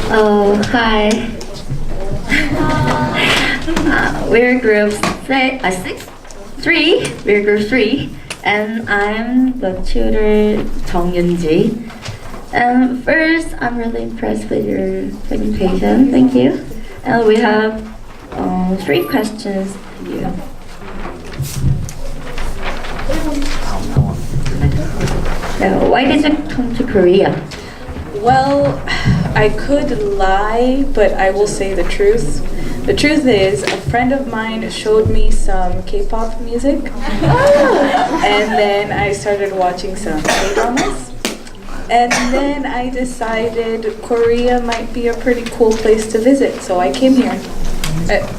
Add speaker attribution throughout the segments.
Speaker 1: Oh, hi. We're group three. We're group 3, and I'm the tutor, Jung Yunji. And first, I'm really impressed with your presentation. Thank you. And we have 3 questions for you. So, why did you come to Korea?
Speaker 2: Well, I could lie, but I will say the truth. The truth is, a friend of mine showed me some K-pop music, and then I started watching some K-dramas, and then I decided Korea might be a pretty cool place to visit, so I came here,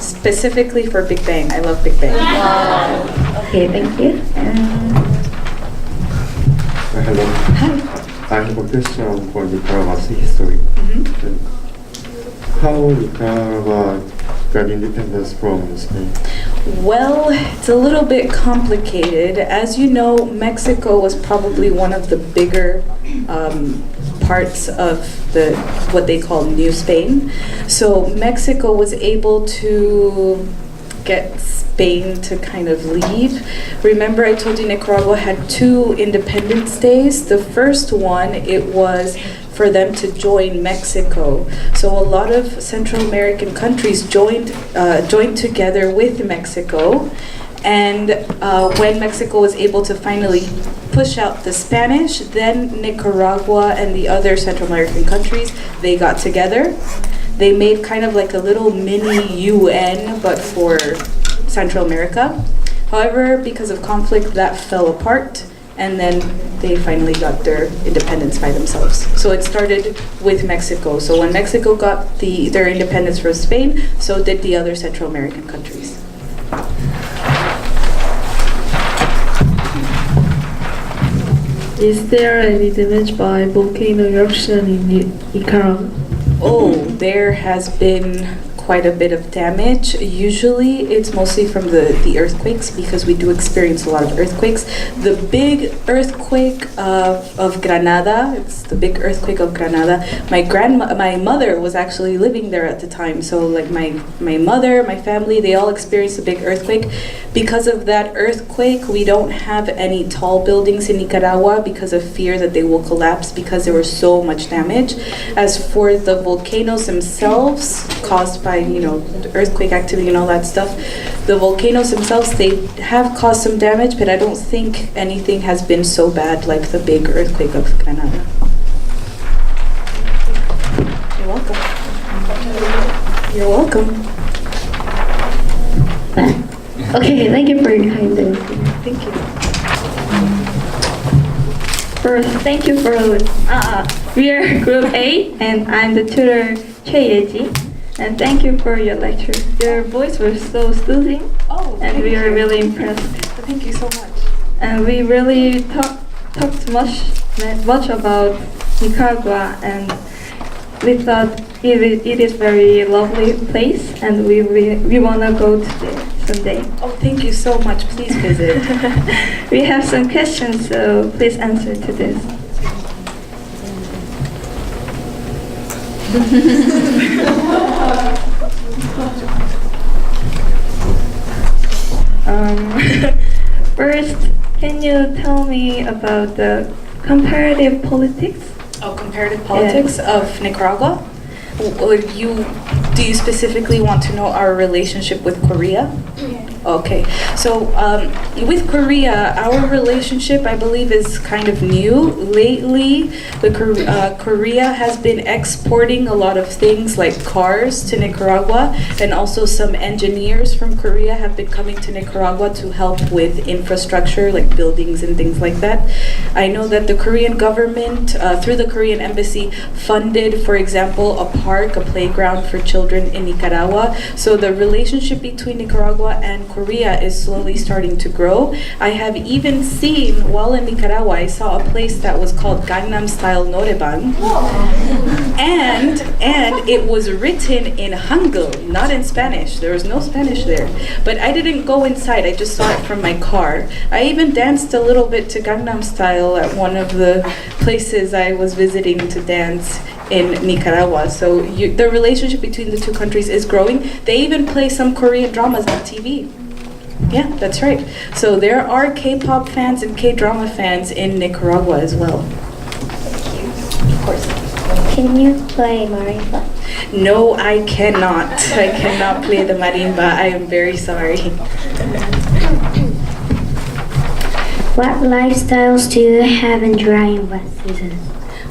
Speaker 2: specifically for Big Bang. I love Big Bang.
Speaker 1: Okay, thank you.
Speaker 3: Hello.
Speaker 2: Hi.
Speaker 3: I have a question for Nicaragua's history. How Nicaragua got independence from Spain?
Speaker 2: Well, it's a little bit complicated. As you know, Mexico was probably one of the bigger parts of what they call New Spain. So Mexico was able to get Spain to kind of leave. Remember, I told you Nicaragua had 2 independence days. The first one, it was for them to join Mexico. So a lot of Central American countries joined together with Mexico. And when Mexico was able to finally push out the Spanish, then Nicaragua and the other Central American countries, they got together. They made kind of like a little mini UN, but for Central America. However, because of conflict, that fell apart, and then they finally got their independence by themselves. So it started with Mexico. So when Mexico got their independence from Spain, so did the other Central American countries.
Speaker 4: Is there any damage by volcano eruption in Nicaragua?
Speaker 2: Oh, there has been quite a bit of damage. Usually it's mostly from the earthquakes, because we do experience a lot of earthquakes. The big earthquake of Granada, it's the big earthquake of Granada. My mother was actually living there at the time, so like my mother, my family, they all experienced a big earthquake. Because of that earthquake, we don't have any tall buildings in Nicaragua because of fear that they will collapse because there was so much damage. As for the volcanoes themselves, caused by the earthquake activity and all that stuff, the volcanoes themselves, they have caused some damage, but I don't think anything has been so bad like the big earthquake of Granada. You're welcome. You're welcome.
Speaker 1: Okay, thank you for your kind answer.
Speaker 2: Thank you.
Speaker 1: First, thank you for we are Group A, and I'm the tutor Choi Yeji. And thank you for your lecture. Your voice was so soothing, and we are really impressed.
Speaker 2: Thank you so much.
Speaker 1: And we really talked much about Nicaragua, and we thought it is very lovely place, and we wanna go to there someday.
Speaker 2: Oh, thank you so much. Please visit.
Speaker 1: We have some questions, so please answer to this. First, can you tell me about the comparative politics?
Speaker 2: Oh, comparative politics of Nicaragua? Do you specifically want to know our relationship with Korea?
Speaker 1: Yeah.
Speaker 2: Okay, so with Korea, our relationship, I believe, is kind of new. Lately, Korea has been exporting a lot of things like cars to Nicaragua, and also some engineers from Korea have been coming to Nicaragua to help with infrastructure, like buildings and things like that. I know that the Korean government, through the Korean embassy, funded, for example, a park, a playground for children in Nicaragua. So the relationship between Nicaragua and Korea is slowly starting to grow. I have even seen, while in Nicaragua, I saw a place that was called Gangnam Style Noraebang, and it was written in Hangul, not in Spanish. There was no Spanish there. But I didn't go inside, I just saw it from my car. I even danced a little bit to Gangnam Style at one of the places I was visiting to dance in Nicaragua. So the relationship between the two countries is growing. They even play some Korean dramas on TV. Yeah, that's right. So there are K-pop fans and K-drama fans in Nicaragua as well. Of course.
Speaker 5: Can you play marimba?
Speaker 2: No, I cannot. I cannot play the marimba. I am very sorry.
Speaker 5: What lifestyles do you have in dry and wet season?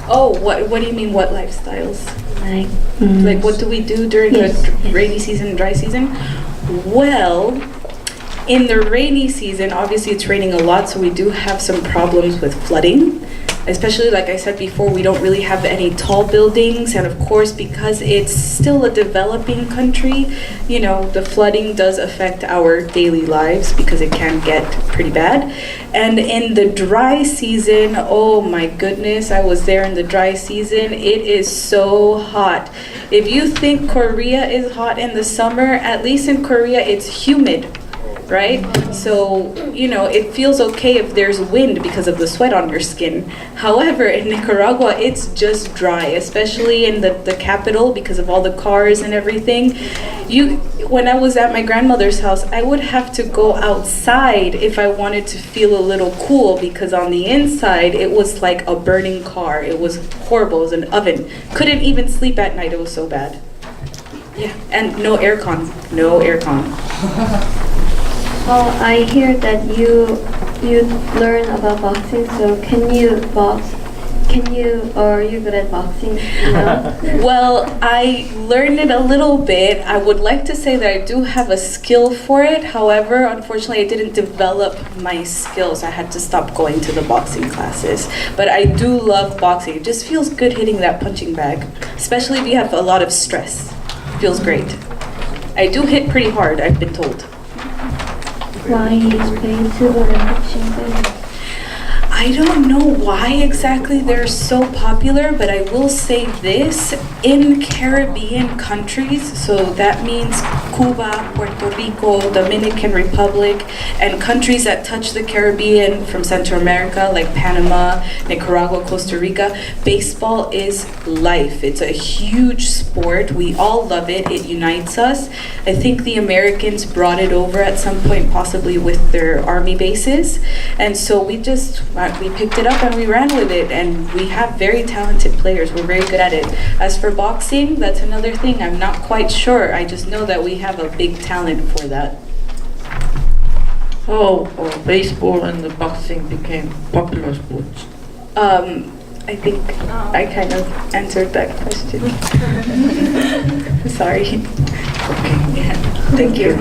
Speaker 2: Oh, what do you mean, what lifestyles?
Speaker 5: Like,
Speaker 2: Like what do we do during the rainy season and dry season? Well, in the rainy season, obviously it's raining a lot, so we do have some problems with flooding. Especially, like I said before, we don't really have any tall buildings, and of course, because it's still a developing country, you know, the flooding does affect our daily lives because it can get pretty bad. And in the dry season, oh my goodness, I was there in the dry season. It is so hot. If you think Korea is hot in the summer, at least in Korea it's humid. Right? So, you know, it feels okay if there's wind because of the sweat on your skin. However, in Nicaragua, it's just dry, especially in the capital because of all the cars and everything. When I was at my grandmother's house, I would have to go outside if I wanted to feel a little cool because on the inside, it was like a burning car. It was horrible. It was an oven. Couldn't even sleep at night. It was so bad. Yeah, and no aircon. No aircon.
Speaker 4: Well, I hear that you learn about boxing. So can you box? Or are you good at boxing? You know?
Speaker 2: Well, I learned it a little bit. I would like to say that I do have a skill for it. However, unfortunately, I didn't develop my skills. I had to stop going to the boxing classes. But I do love boxing. It just feels good hitting that punching bag, especially if you have a lot of stress. It feels great. I do hit pretty hard, I've been told.
Speaker 5: Why is baseball and boxing better?
Speaker 2: I don't know why exactly they're so popular, but I will say this, in Caribbean countries, so that means Cuba, Puerto Rico, Dominican Republic, and countries that touch the Caribbean from Central America, like Panama, Nicaragua, Costa Rica, baseball is life. It's a huge sport. We all love it. It unites us. I think the Americans brought it over at some point, possibly with their army bases, and so we picked it up and we ran with it, and we have very talented players. We're very good at it. As for boxing, that's another thing. I'm not quite sure. I just know that we have a big talent for that.
Speaker 6: How baseball and the boxing became popular sports?
Speaker 2: I think I kind of answered that question. Sorry. Okay. Yeah. Thank you.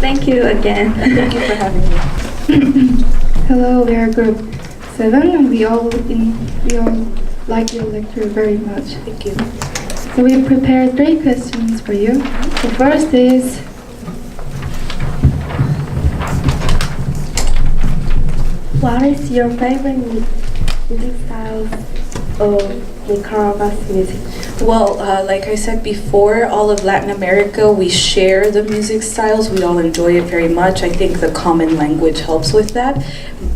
Speaker 4: Thank you again.
Speaker 2: Thank you for having me.
Speaker 7: Hello, we are group 7 and we all like your lecture very much.
Speaker 2: Thank you.
Speaker 7: So we prepared 3 questions for you. The first is, what is your favorite music style of Nicaragua's music?
Speaker 2: Well, like I said before, all of Latin America, we share the music styles. We all enjoy it very much. I think the common language helps with that.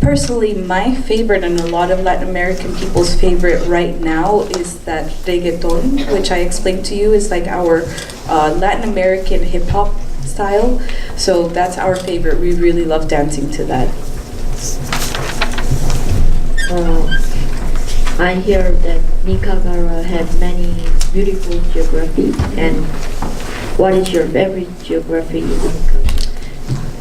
Speaker 2: Personally, my favorite and a lot of Latin American people's favorite right now is that reggaeton, which I explained to you is like our Latin American hip hop style. So that's our favorite. We really love dancing to that.
Speaker 1: I hear that Nicaragua has many beautiful geography. And what is your favorite geography in the country?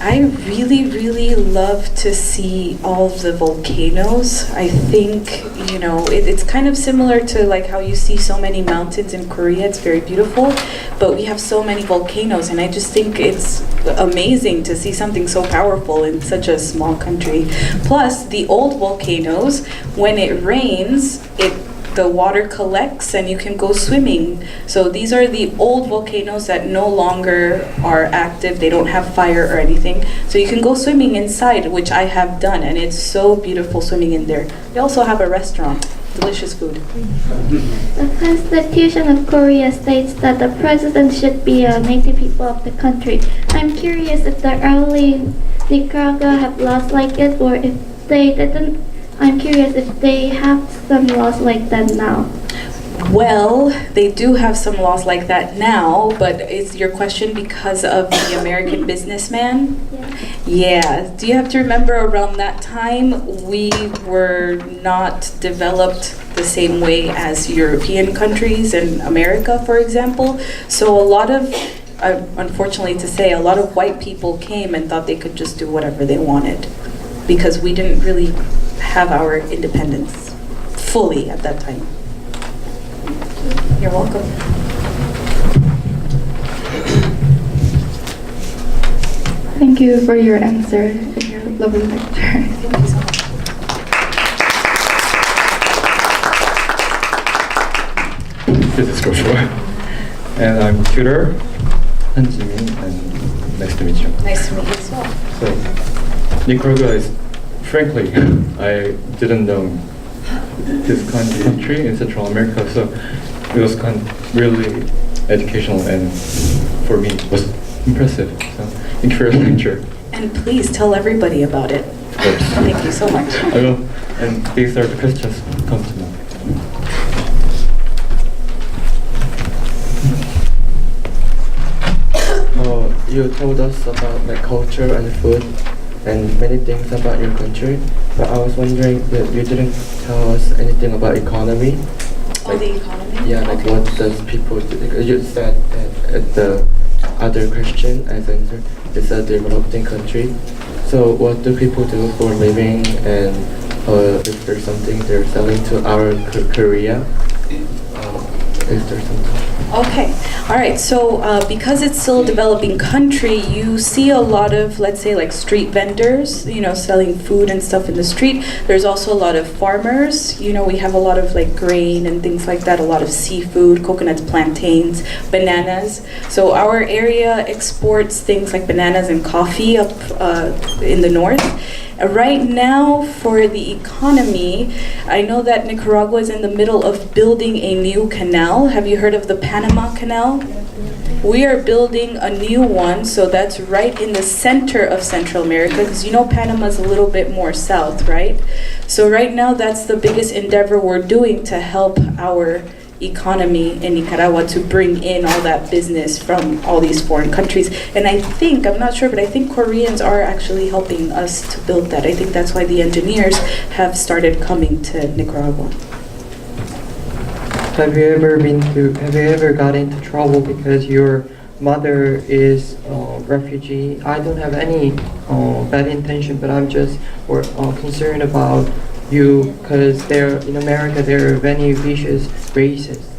Speaker 2: I really, really love to see all of the volcanoes. I think, you know, it's kind of similar to like how you see so many mountains in Korea. It's very beautiful, but we have so many volcanoes, and I just think it's amazing to see something so powerful in such a small country. Plus, the old volcanoes, when it rains, the water collects and you can go swimming. So these are the old volcanoes that no longer are active. They don't have fire or anything. So you can go swimming inside, which I have done, and it's so beautiful swimming in there. We also have a restaurant. delicious food.
Speaker 4: The Constitution of Korea states that the president should be a native people of the country. I'm curious if the early Nicaragua have laws like it, or if they didn't. I'm curious if they have some laws like that now.
Speaker 2: Well, they do have some laws like that now, but is your question because of the American businessman? Yeah. Do you have to remember around that time, we were not developed the same way as European countries and America, for example. So a lot of, unfortunately to say, a lot of white people came and thought they could just do whatever they wanted because we didn't really have our independence fully at that time. You're welcome.
Speaker 7: Thank you for your answer and your lovely lecture.
Speaker 2: Thank you so much.
Speaker 8: This is Joshua, and I'm tutor, Han Jimin, and nice to meet you.
Speaker 2: Nice to meet you as well.
Speaker 8: So, Nicaragua is, frankly, I didn't know this kind of country in Central America, so it was kind of really educational and for me it was impressive. So, thank you for your lecture.
Speaker 2: And please tell everybody about it.
Speaker 8: Of course.
Speaker 2: Thank you so much.
Speaker 8: I will, and these are the questions come to me.
Speaker 9: You told us about like culture and food and many things about your country, but I was wondering that you didn't tell us anything about economy.
Speaker 2: Oh, the economy?
Speaker 9: Yeah, like what does people do? You said at the other question as answer, it's a developing country. So what do people do for living, and if there's something they're selling to our Korea? Is there something?
Speaker 2: Okay, all right, so because it's still a developing country, you see a lot of, let's say, like street vendors, you know, selling food and stuff in the street. There's also a lot of farmers, you know, we have a lot of like grain and things like that, a lot of seafood, coconuts, plantains, bananas. So our area exports things like bananas and coffee up in the north. Right now, for the economy, I know that Nicaragua is in the middle of building a new canal. Have you heard of the Panama Canal? We are building a new one, so that's right in the center of Central America, because you know Panama is a little bit more south, right? So right now, that's the biggest endeavor we're doing to help our economy in Nicaragua, to bring in all that business from all these foreign countries. And I think, I'm not sure, but I think Koreans are actually helping us to build that. I think that's why the engineers have started coming to Nicaragua.
Speaker 9: Have you ever got into trouble because your mother is a refugee? I don't have any bad intention, but I'm just concerned about you, because in America there are many vicious racists.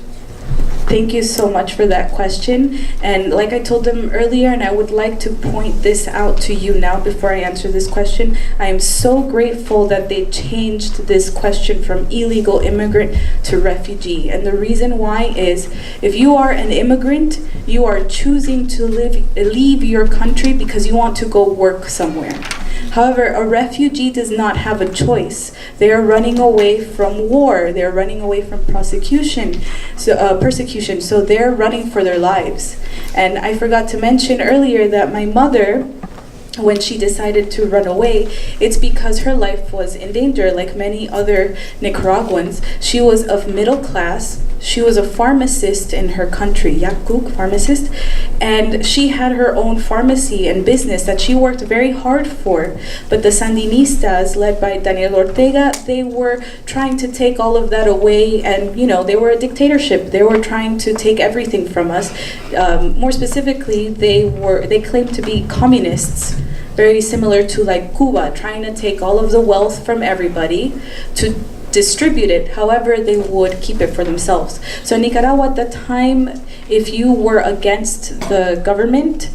Speaker 2: Thank you so much for that question. And like I told them earlier, and I would like to point this out to you now before I answer this question, I am so grateful that they changed this question from illegal immigrant to refugee. And the reason why is, if you are an immigrant, you are choosing to leave your country because you want to go work somewhere. However, a refugee does not have a choice. They are running away from war. They are running away from persecution. So they're running for their lives. And I forgot to mention earlier that my mother, when she decided to run away, it's because her life was in danger. Like many other Nicaraguans, she was of middle class. She was a pharmacist in her country, yakuk, pharmacist, and she had her own pharmacy and business that she worked very hard for. But the Sandinistas, led by Daniel Ortega, they were trying to take all of that away, and you know, they were a dictatorship. They were trying to take everything from us. More specifically, they claimed to be communists, very similar to like Cuba, trying to take all of the wealth from everybody to distribute it. However, they would keep it for themselves. So Nicaragua at the time, if you were against the government,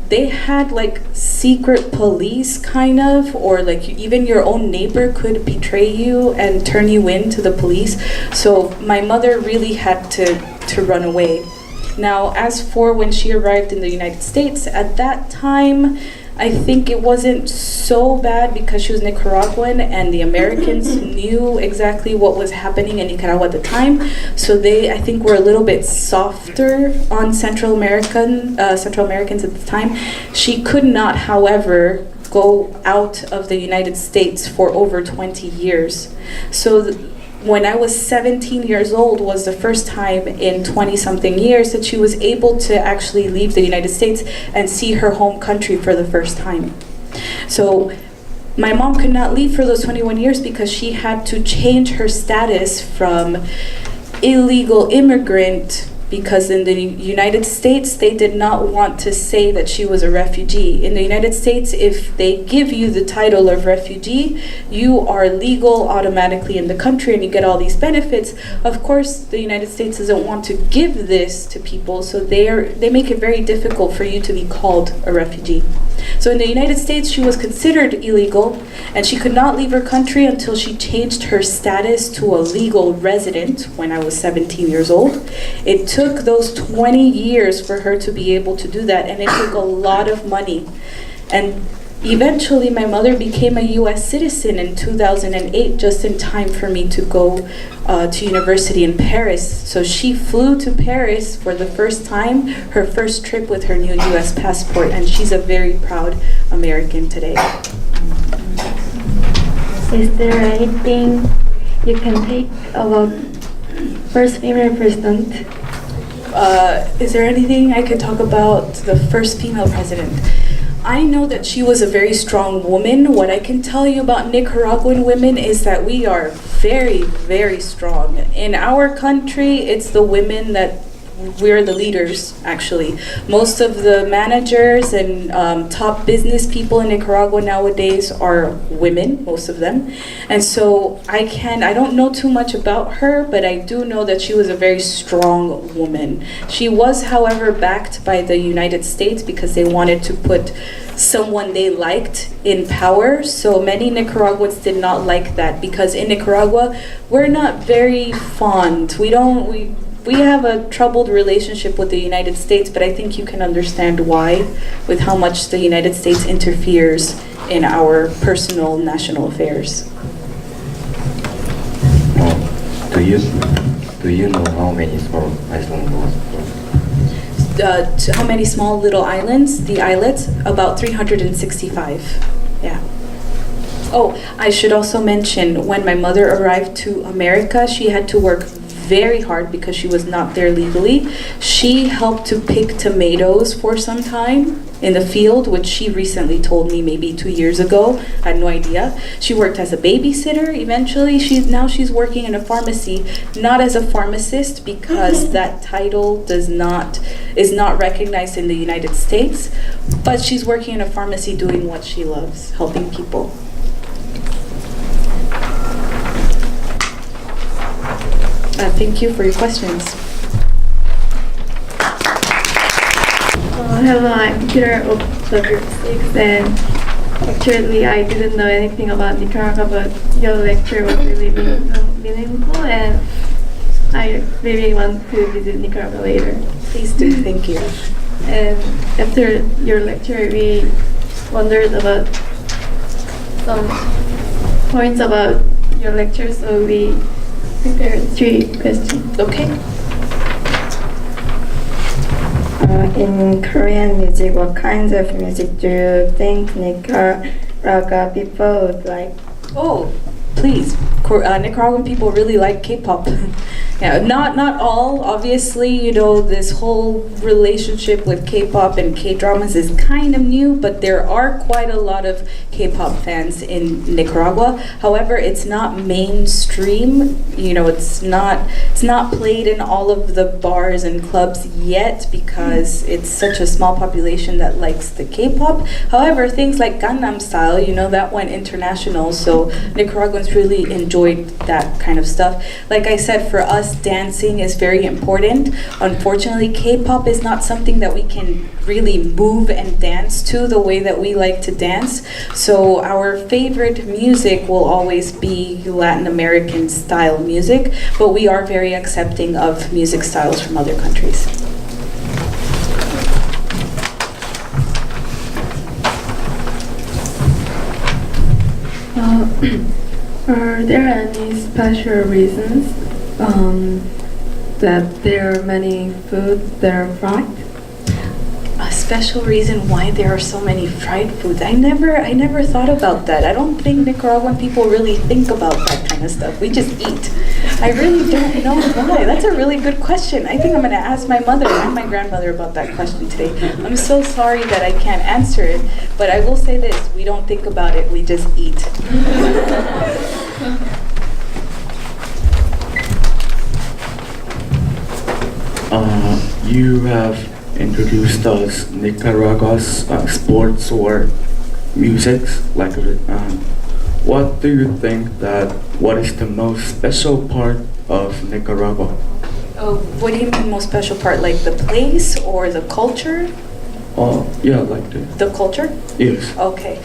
Speaker 2: they had like secret police kind of, or like even your own neighbor could betray you and turn you in to the police. So my mother really had to run away. Now, as for when she arrived in the United States, at that time, I think it wasn't so bad because she was Nicaraguan and the Americans knew exactly what was happening in Nicaragua at the time. So they, I think, were a little bit softer on Central Americans at the time. She could not, however, go out of the United States for over 20 years. So when I was 17 years old was the first time in 20-something years that she was able to actually leave the United States and see her home country for the first time. So my mom could not leave for those 21 years because she had to change her status from illegal immigrant, because in the United States, they did not want to say that she was a refugee. In the United States, if they give you the title of refugee, you are legal automatically in the country and you get all these benefits. Of course, the United States doesn't want to give this to people, so they make it very difficult for you to be called a refugee. So in the United States, she was considered illegal, and she could not leave her country until she changed her status to a legal resident when I was 17 years old. It took those 20 years for her to be able to do that, and it took a lot of money. And eventually, my mother became a U.S. citizen in 2008, just in time for me to go to university in Paris. So she flew to Paris for the first time, her first trip with her new U.S. passport, and she's a very proud American today.
Speaker 1: Is there anything you can take about first female president?
Speaker 2: Is there anything I could talk about the first female president? I know that she was a very strong woman. What I can tell you about Nicaraguan women is that we are very, very strong. In our country, it's the women that we're the leaders, actually. Most of the managers and top business people in Nicaragua nowadays are women, most of them. And so I don't know too much about her, but I do know that she was a very strong woman. She was, however, backed by the United States because they wanted to put someone they liked in power. So many Nicaraguans did not like that because in Nicaragua, we're not very fond. We have a troubled relationship with the United States, but I think you can understand why, with how much the United States interferes in our personal national affairs.
Speaker 10: Do you know how many small islands?
Speaker 2: How many small little islands? The islets? About 365. Yeah. Oh, I should also mention, when my mother arrived to America, she had to work very hard because she was not there legally. She helped to pick tomatoes for some time in the field, which she recently told me maybe 2 years ago. I had no idea. She worked as a babysitter. Eventually, she's working in a pharmacy, not as a pharmacist because that title is not recognized in the United States, but she's working in a pharmacy doing what she loves, helping people. Thank you for your questions.
Speaker 7: Hello, I'm Peter of the group 6, and actually I didn't know anything about Nicaragua, but your lecture was really meaningful, and I really want to visit Nicaragua later.
Speaker 2: Please do. Thank you.
Speaker 7: And after your lecture, we wondered about some points about your lecture, so we prepared 3 questions.
Speaker 2: Okay.
Speaker 1: In Korean music, what kinds of music do you think Nicaragua people would like?
Speaker 2: Oh, please. Nicaraguan people really like K-pop. Yeah, not all. Obviously, you know, this whole relationship with K-pop and K-dramas is kind of new, but there are quite a lot of K-pop fans in Nicaragua. However, it's not mainstream. You know, it's not played in all of the bars and clubs yet because it's such a small population that likes the K-pop. However, things like Gangnam Style, you know, that went international, so Nicaraguans really enjoyed that kind of stuff. Like I said, for us, dancing is very important. Unfortunately, K-pop is not something that we can really move and dance to the way that we like to dance. So our favorite music will always be Latin American style music, but we are very accepting of music styles from other countries.
Speaker 7: Are there any special reasons that there are many foods that are fried?
Speaker 2: A special reason why there are so many fried foods. I never thought about that. I don't think Nicaraguan people really think about that kind of stuff. We just eat. I really don't know why. That's a really good question. I think I'm going to ask my mother and my grandmother about that question today. I'm so sorry that I can't answer it, but I will say this: we don't think about it. We just eat.
Speaker 10: You have introduced us Nicaragua's sports or music. Like, what do you think that? What is the most special part of Nicaragua?
Speaker 2: Oh, what do you mean most special part? Like the place or the culture?
Speaker 10: Yeah, like
Speaker 2: The culture?
Speaker 10: Yes.
Speaker 2: Okay.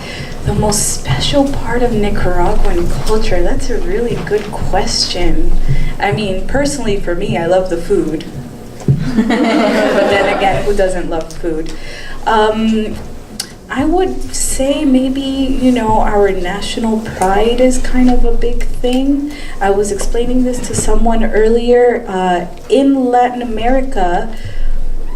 Speaker 2: The most special part of Nicaraguan culture, that's a really good question. I mean, personally for me, I love the food. But then again, who doesn't love food? I would say maybe, our national pride is kind of a big thing. I was explaining this to someone earlier. In Latin America,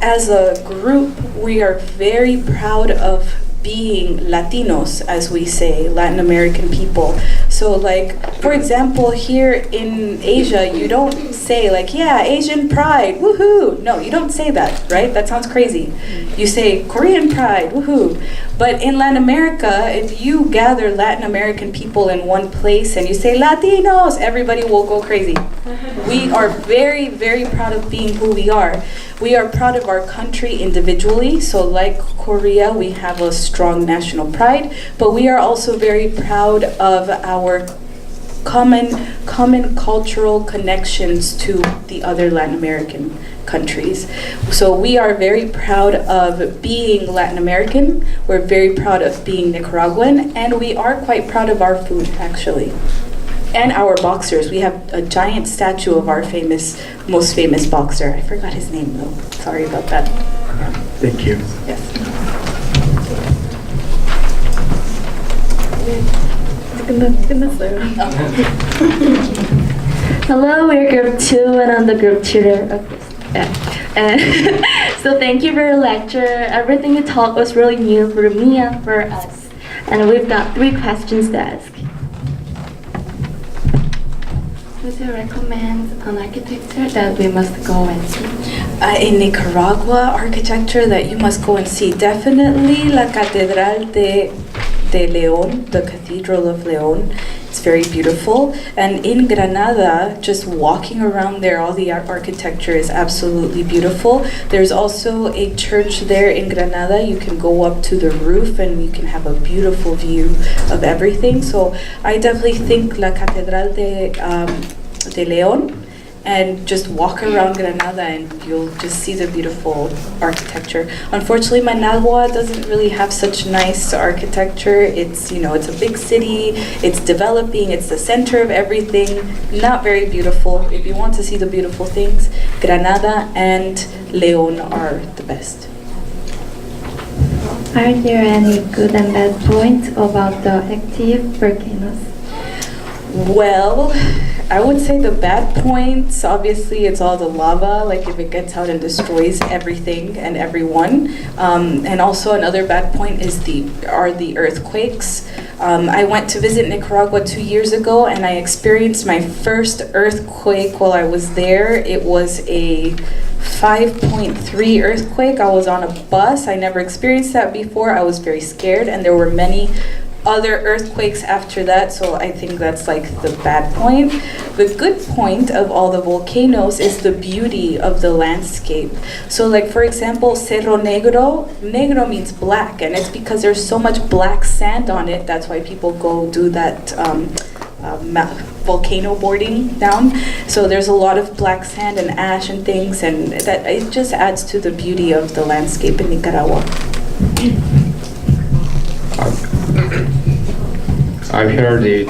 Speaker 2: as a group, we are very proud of being Latinos, as we say, Latin American people. So like, for example, here in Asia, you don't say like, yeah, Asian pride, woohoo. No, you don't say that, right? That sounds crazy. You say Korean pride, woohoo. But in Latin America, if you gather Latin American people in one place and you say Latinos, everybody will go crazy. We are very, very proud of being who we are. We are proud of our country individually. So like Korea, we have a strong national pride, but we are also very proud of our common cultural connections to the other Latin American countries. So we are very proud of being Latin American, we're very proud of being Nicaraguan, and we are quite proud of our food, actually. And our boxers. We have a giant statue of our most famous boxer. I forgot his name though. Sorry about that. Yeah.
Speaker 10: Thank you.
Speaker 2: Yes.
Speaker 7: 끝났어요.
Speaker 1: Hello, we're group 2 and I'm the group tutor of this. Yeah. So thank you for your lecture. Everything you taught was really new for me and for us. And we've got 3 questions to ask.
Speaker 7: Would you recommend an architecture that we must go and see?
Speaker 2: In Nicaragua, architecture that you must go and see, definitely La Catedral de León, the Cathedral of León. It's very beautiful. And in Granada, just walking around there, all the architecture is absolutely beautiful. There's also a church there in Granada. You can go up to the roof and you can have a beautiful view of everything. So I definitely think La Catedral de León, and just walk around Granada and you'll just see the beautiful architecture. Unfortunately, Managua doesn't really have such nice architecture. It's, it's a big city, it's developing, it's the center of everything, not very beautiful. If you want to see the beautiful things, Granada and León are the best.
Speaker 4: Are there any good and bad points about the active volcanoes?
Speaker 2: Well, I would say the bad points, obviously it's all the lava, like if it gets out and destroys everything and everyone. And also another bad point are the earthquakes. I went to visit Nicaragua 2 years ago and I experienced my first earthquake while I was there. It was a 5.3 earthquake. I was on a bus. I never experienced that before. I was very scared, and there were many other earthquakes after that, so I think that's like the bad point. The good point of all the volcanoes is the beauty of the landscape. So like, for example, Cerro Negro means black, and it's because there's so much black sand on it. That's why people go do that volcano boarding down. So there's a lot of black sand and ash and things, and that it just adds to the beauty of the landscape in Nicaragua.
Speaker 11: I've heard the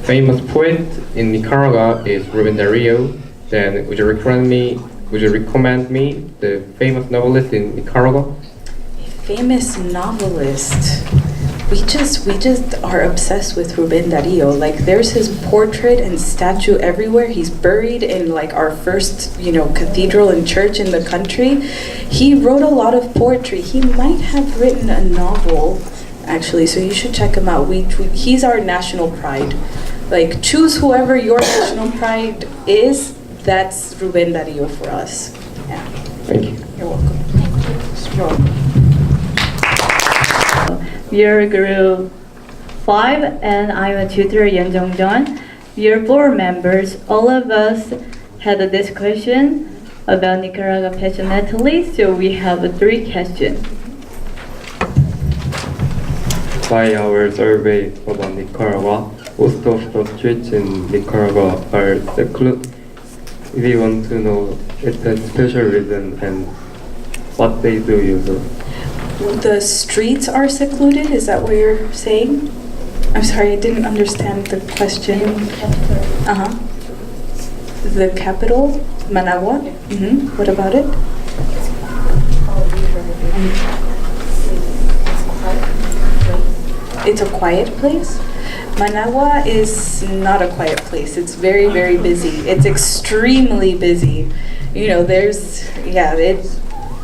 Speaker 11: famous poet in Nicaragua is Rubén Darío. Then would you recommend me the famous novelist in Nicaragua?
Speaker 2: A famous novelist. we just are obsessed with Rubén Darío. Like, there's his portrait and statue everywhere. He's buried in like our first, cathedral and church in the country. He wrote a lot of poetry. He might have written a novel, actually, so you should check him out. He's our national pride. Like, choose whoever your national pride is. That's Rubén Darío for us. Yeah.
Speaker 11: Thank you.
Speaker 2: You're welcome. You're welcome.
Speaker 1: We are group 5 and I'm a tutor, Yeon Jong-jeon. We are 4 members. All of us had a discussion about Nicaragua passionately, so we have 3 questions.
Speaker 8: By our survey about Nicaragua, most of the streets in Nicaragua are secluded. We want to know its special reason and what they do usually.
Speaker 2: The streets are secluded, is that what you're saying? I'm sorry, I didn't understand the question. The capital, Managua? What about it? It's a quiet place? Managua is not a quiet place. It's very, very busy. It's extremely busy.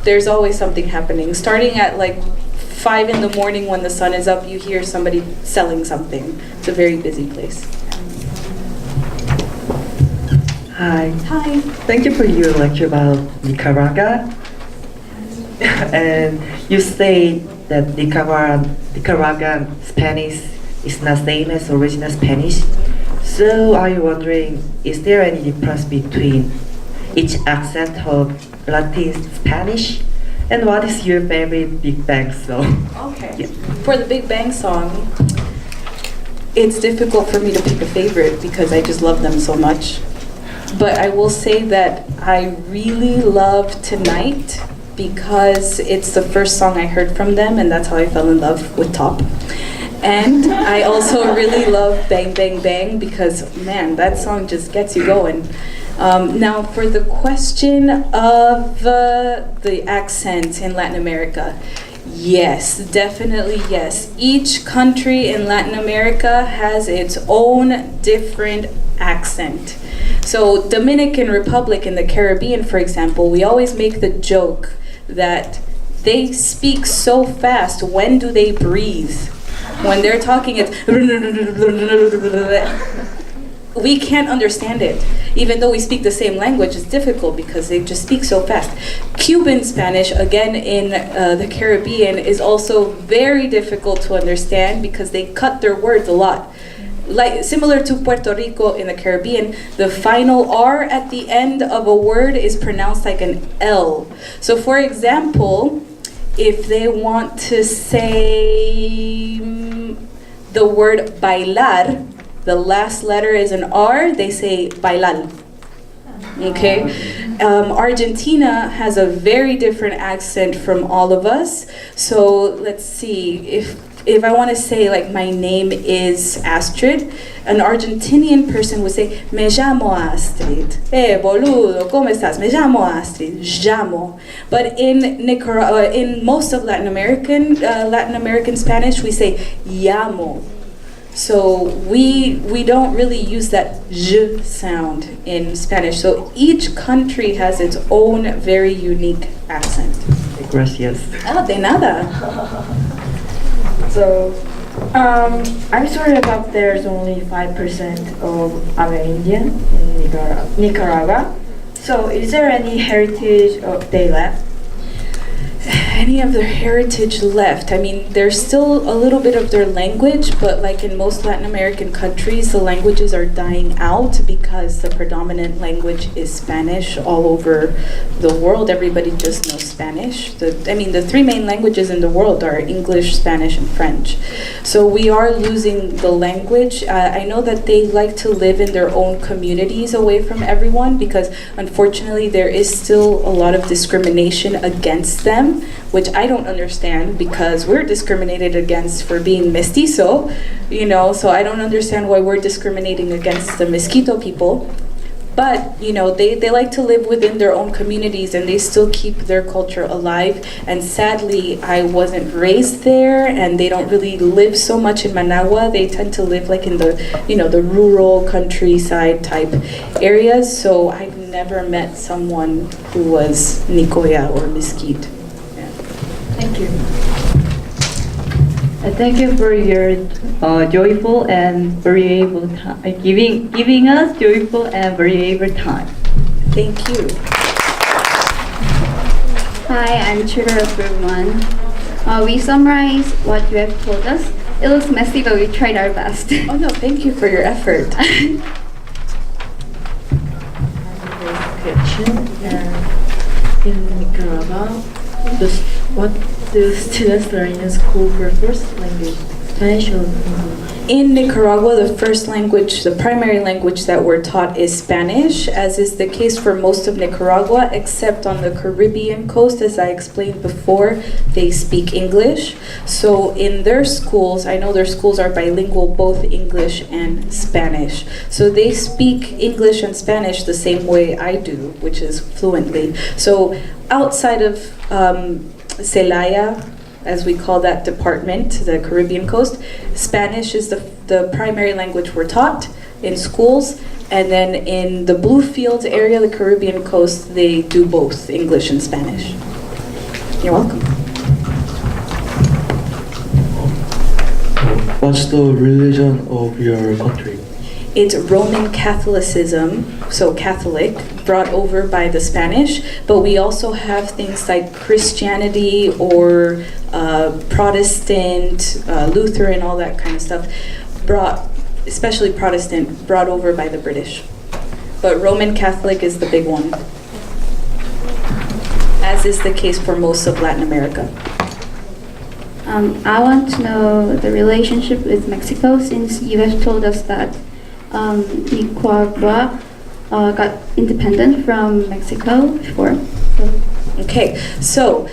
Speaker 2: There's always something happening. Starting at like 5 in the morning when the sun is up, you hear somebody selling something. It's a very busy place.
Speaker 12: Hi.
Speaker 2: Hi.
Speaker 12: Thank you for your lecture about Nicaragua. And you say that Nicaraguan Spanish is not same as original Spanish. So are you wondering, is there any difference between each accent of Latin Spanish? And what is your favorite Big Bang song?
Speaker 2: Okay.
Speaker 12: Yeah.
Speaker 2: For the Big Bang song, it's difficult for me to pick a favorite because I just love them so much. But I will say that I really love Tonight because it's the first song I heard from them, and that's how I fell in love with Top. And I also really love Bang Bang Bang because, man, that song just gets you going. Now, for the question of the accent in Latin America, yes, definitely yes. Each country in Latin America has its own different accent. So Dominican Republic in the Caribbean, for example, we always make the joke that they speak so fast. When do they breathe? When they're talking, it's we can't understand it. Even though we speak the same language, it's difficult because they just speak so fast. Cuban Spanish, again in the Caribbean, is also very difficult to understand because they cut their words a lot. Like similar to Puerto Rico in the Caribbean, the final R at the end of a word is pronounced like an L. So for example, if they want to say the word bailar, the last letter is an R, they say bailar. Okay? Argentina has a very different accent from all of us. So let's see, if I want to say like my name is Astrid, an Argentinian person would say me llamo Astrid. Boludo, ¿cómo estás? Me llamo Astrid. Llamo. But in Nicaragua, in most of Latin American Spanish, we say llamo. So we don't really use that j sound in Spanish. So each country has its own very unique accent.
Speaker 12: Gracias.
Speaker 2: Oh, de nada.
Speaker 13: So, I'm sorry about there's only 5% of Amerindian in Nicaragua. So, is there any heritage they left?
Speaker 2: Any of their heritage left? I mean, there's still a little bit of their language, but like in most Latin American countries, the languages are dying out because the predominant language is Spanish all over the world. Everybody just knows Spanish. The 3 main languages in the world are English, Spanish, and French. So we are losing the language. I know that they like to live in their own communities away from everyone because unfortunately there is still a lot of discrimination against them, which I don't understand because we're discriminated against for being mestizo, so I don't understand why we're discriminating against the Mosquito people. But, you know, they like to live within their own communities and they still keep their culture alive. And sadly, I wasn't raised there and they don't really live so much in Managua. They tend to live like in the, you know, the rural countryside type areas. So I've never met someone who was Nicoya or Mesquite. Yeah. Thank you.
Speaker 1: Thank you for your joyful and variable time, giving us joyful and variable time.
Speaker 2: Thank you.
Speaker 14: Hi, I'm tutor of group 1. We summarize what you have told us. It looks messy, but we tried our best.
Speaker 2: Oh no, thank you for your effort.
Speaker 15: In Nicaragua, what do students learn in school for first language, Spanish or English?
Speaker 2: In Nicaragua, the first language, the primary language that we're taught is Spanish, as is the case for most of Nicaragua, except on the Caribbean coast. As I explained before, they speak English. So in their schools, I know their schools are bilingual, both English and Spanish. So they speak English and Spanish the same way I do, which is fluently. So outside of Celaya, as we call that department, the Caribbean coast, Spanish is the primary language we're taught in schools. And then in the Bluefields area, the Caribbean coast, they do both English and Spanish. You're welcome.
Speaker 10: What's the religion of your country?
Speaker 2: It's Roman Catholicism, so Catholic, brought over by the Spanish, but we also have things like Christianity or Protestant, Lutheran, all that kind of stuff, brought, especially Protestant, brought over by the British. But Roman Catholic is the big one, as is the case for most of Latin America.
Speaker 14: I want to know the relationship with Mexico, since you have told us that Nicaragua got independent from Mexico before.
Speaker 2: Okay, so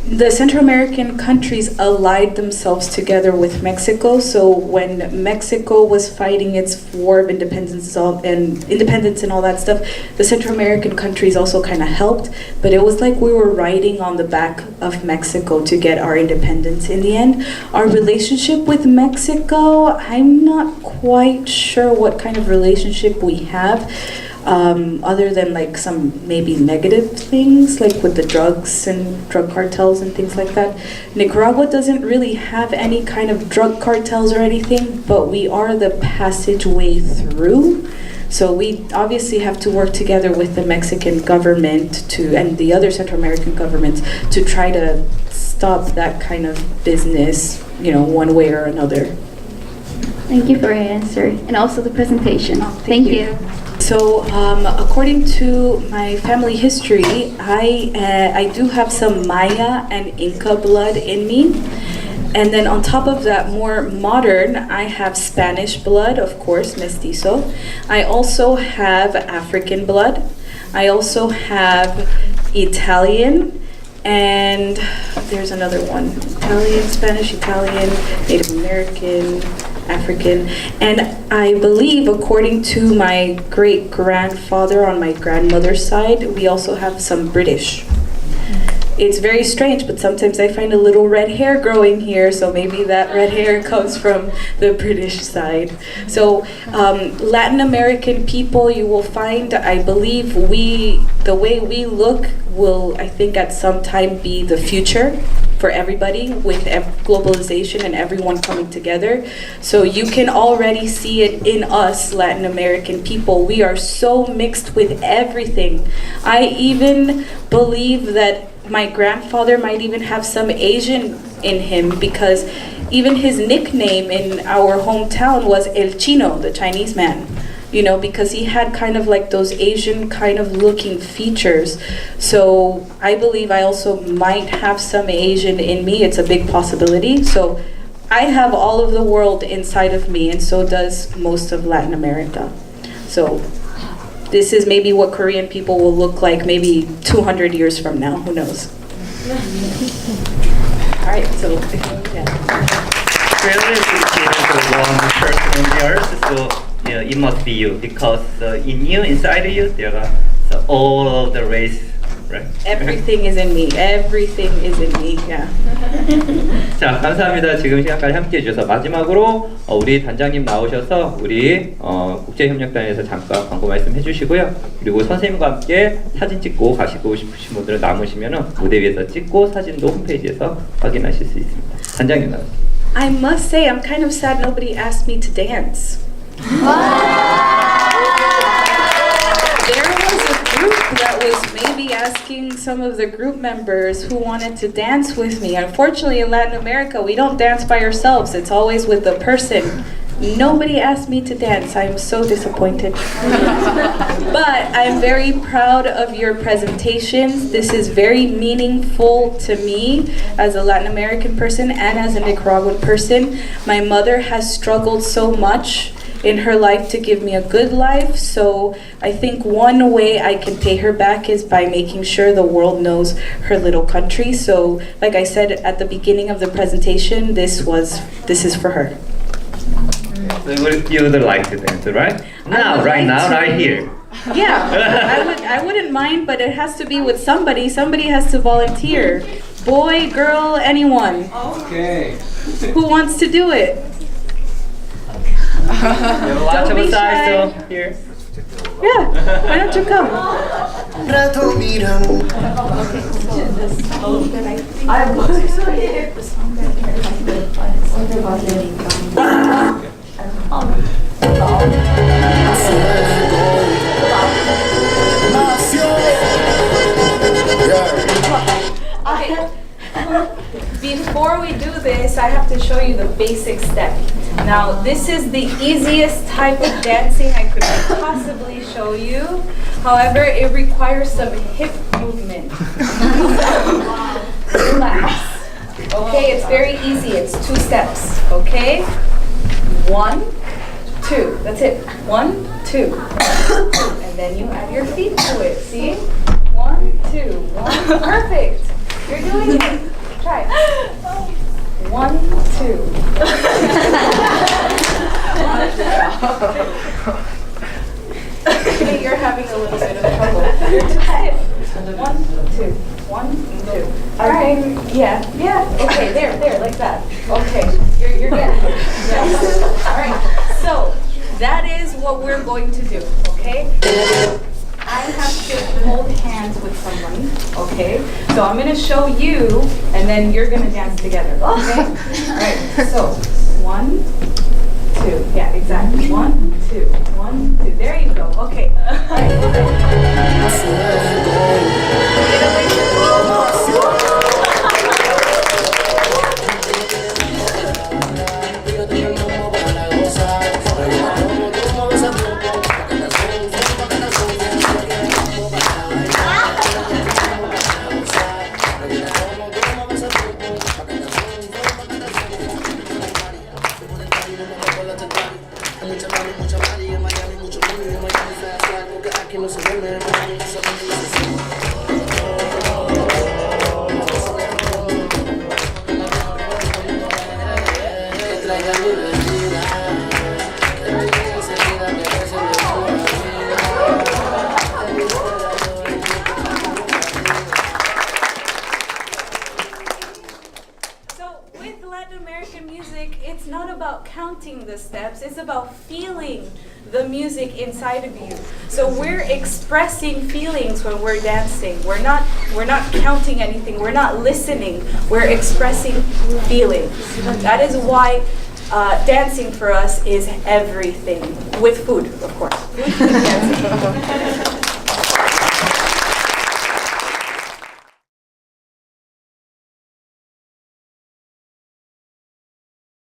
Speaker 2: the Central American countries allied themselves together with Mexico. So when Mexico was fighting its war of independence and all that stuff, the Central American countries also kind of helped. But it was like we were riding on the back of Mexico to get our independence in the end. Our relationship with Mexico, I'm not quite sure what kind of relationship we have. Other than like some maybe negative things, like with the drugs and drug cartels and things like that. Nicaragua doesn't really have any kind of drug cartels or anything, but we are the passageway through. So we obviously have to work together with the Mexican government and the other Central American governments to try to stop that kind of business, you know, one way or another.
Speaker 14: Thank you for your answer and also the presentation. Thank you.
Speaker 2: So, according to my family history, I do have some Maya and Inca blood in me. And then on top of that, more modern, I have Spanish blood, of course, mestizo. I also have African blood. I also have Italian, and there's another one. Italian, Spanish, Italian, Native American, African, and I believe, according to my great-grandfather on my grandmother's side, we also have some British. It's very strange, but sometimes I find a little red hair growing here, so maybe that red hair comes from the British side. So Latin American people, you will find, I believe, the way we look will, I think, at some time be the future for everybody with globalization and everyone coming together. So you can already see it in us, Latin American people. We are so mixed with everything. I even believe that my grandfather might even have some Asian in him, because even his nickname in our hometown was El Chino, the Chinese man. You know, because he had kind of like those Asian kind of looking features. So I believe I also might have some Asian in me. It's a big possibility. So I have all of the world inside of me, and so does most of Latin America. So this is maybe what Korean people will look like maybe 200 years from now. Who knows? All right, so yeah.
Speaker 8: Really appreciate the long person in yours. So
Speaker 16: it must be you because in you, inside you, there are all of the race, right?
Speaker 2: Everything is in me. Everything is in me. Yeah.
Speaker 16: 자, 감사합니다. 지금 시간까지 함께해 주셔서 마지막으로 우리 단장님 나오셔서 우리 국제협력단에서 잠깐 광고 말씀 해주시고요. 그리고 선생님과 함께 사진 찍고 가시고 싶으신 분들은 남으시면 무대 위에서 찍고 사진도 홈페이지에서 확인하실 수 있습니다. 단장님 나오세요.
Speaker 2: I must say, I'm kind of sad nobody asked me to dance. There was a group that was maybe asking some of the group members who wanted to dance with me. Unfortunately, in Latin America, we don't dance by ourselves. It's always with a person. Nobody asked me to dance. I am so disappointed. But I'm very proud of your presentations. This is very meaningful to me as a Latin American person and as a Nicaraguan person. My mother has struggled so much in her life to give me a good life, so I think one way I can pay her back is by making sure the world knows her little country. So like I said at the beginning of the presentation, this is for her.
Speaker 16: So you would like to dance, right? Now, right now, right here.
Speaker 2: Yeah, I wouldn't mind, but it has to be with somebody. Somebody has to volunteer. Boy, girl, anyone.
Speaker 16: Okay.
Speaker 2: Who wants to do it?
Speaker 16: Don't be shy. So here.
Speaker 2: Yeah, why don't you come? Before we do this, I have to show you the basic step. Now, this is the easiest type of dancing I could possibly show you. However, it requires some hip movement. Relax. Okay, it's very easy. It's 2 steps. Okay? 1, 2. That's it. 1, 2. And then you add your feet to it. See? 1, 2. 1. Perfect. You're doing it. Try. 1, 2. Okay, you're having a little bit of trouble. You're too stiff. 1, 2. 1, 2. All right. Yeah. Okay, there, like that. Okay, you're getting it. Yes. All right. So that is what we're going to do. Okay. I have to hold hands with someone, okay? So I'm gonna show you, and then you're gonna dance together, okay? All right, so 1, 2, yeah, exactly. 1, 2, 1, 2, there you go, okay. All right, get away from the steps, it's about feeling the music inside of you. So we're expressing feelings when we're dancing. We're not counting anything. We're not listening. We're expressing feelings. That is why dancing for us is everything. With food, of course. Food and dancing.